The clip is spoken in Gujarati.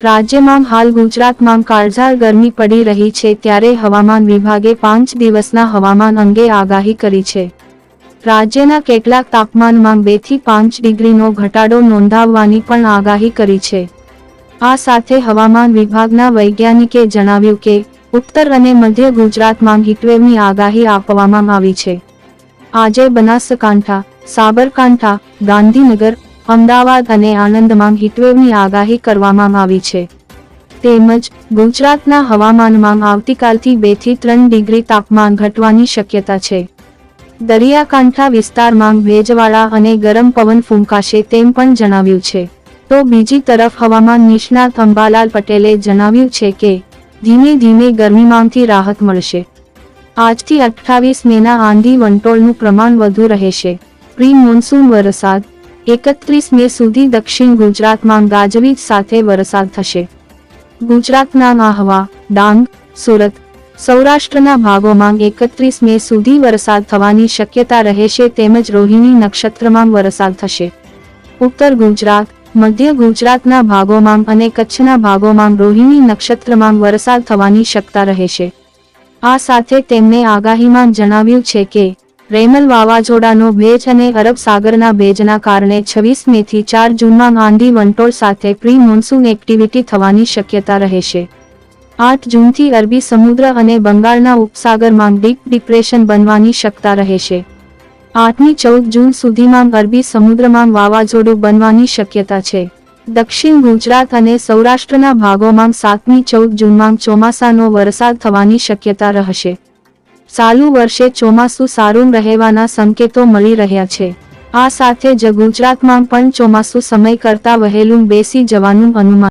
રાજ્યમાં હાલ ગુજરાતમાં કાળઝાળ ગરમી પડી રહી છે, ત્યારે હવામાન વિભાગે 5 દિવસના હવામાન અંગે આગાહી કરી છે. રાજ્યના કેટલાક તાપમાનમાં 2 થી 5 ડિગ્રીનો ઘટાડો નોંધાવવાની પણ આગાહી કરી છે. આ સાથે હવામાન વિભાગના વૈજ્ઞાનિકે જણાવ્યું કે ઉત્તર અને મધ્ય ગુજરાતમાં હીટવેવની આગાહી આપવામાં આવી છે. આજે બનાસકાંઠા, સાબરકાંઠા, ગાંધીનગર, અમદાવાદ અને આણંદમાં હીટવેવની આગાહી કરવામાં આવી છે. તેમજ ગુજરાતના હવામાનમાં આવતીકાલથી 2 થી 3 ડિગ્રી તાપમાન ઘટવાની શક્યતા છે. દરિયાકાંઠા વિસ્તારમાં ભેજવાળા અને ગરમ પવન ફૂંકાશે તેમ પણ જણાવ્યું છે. તો બીજી તરફ હવામાન નિષ્ણાત અંબાલાલ પટેલે જણાવ્યું છે કે ધીમે ધીમે ગરમીમાંથી રાહત મળશે. આજથી 28 મેના આંધી વંટોળનું પ્રમાણ વધુ રહેશે. પ્રી મોન્સૂન વરસાદ 31 મે સુધી દક્ષિણ ગુજરાતમાં ગાજવીજ સાથે વરસાદ થશે. ગુજરાતના આહવા, ડાંગ, સુરત, સૌરાષ્ટ્રના ભાગોમાં 31 મે સુધી વરસાદ થવાની શક્યતા રહેશે તેમજ રોહિણી નક્ષત્રમાં વરસાદ થશે. ઉત્તર ગુજરાત, મધ્ય ગુજરાતના ભાગોમાં અને કચ્છના ભાગોમાં રોહિણી નક્ષત્રમાં વરસાદ થવાની શક્યતા રહેશે. આ સાથે તેમણે આગાહીમાં જણાવ્યું છે કે રેમલ વાવાઝોડાનો ભેજ અને અરબ સાગરના ભેજના કારણે 26 મે થી 4 જૂનમાં આંધી વંટોળ સાથે પ્રી મોન્સૂન એક્ટિવિટી થવાની શક્યતા રહેશે. 8 જૂનથી અરબી સમુદ્ર અને બંગાળના ઉપસાગરમાં ડીપ ડિપ્રેશન બનવાની શક્યતા રહેશે. 8 થી 14 જૂન સુધીમાં અરબી સમુદ્રમાં વાવાઝોડું બનવાની શક્યતા છે. દક્ષિણ ગુજરાત અને સૌરાષ્ટ્રના ભાગોમાં 7 થી 14 જૂનમાં ચોમાસાનો વરસાદ થવાની શક્યતા રહેશે. ચાલુ વર્ષે ચોમાસું સારું રહેવાના સંકેતો મળી રહ્યા છે. આ સાથે જ ગુજરાતમાં પણ ચોમાસું સમય કરતાં વહેલું બેસી જવાનું અનુમાન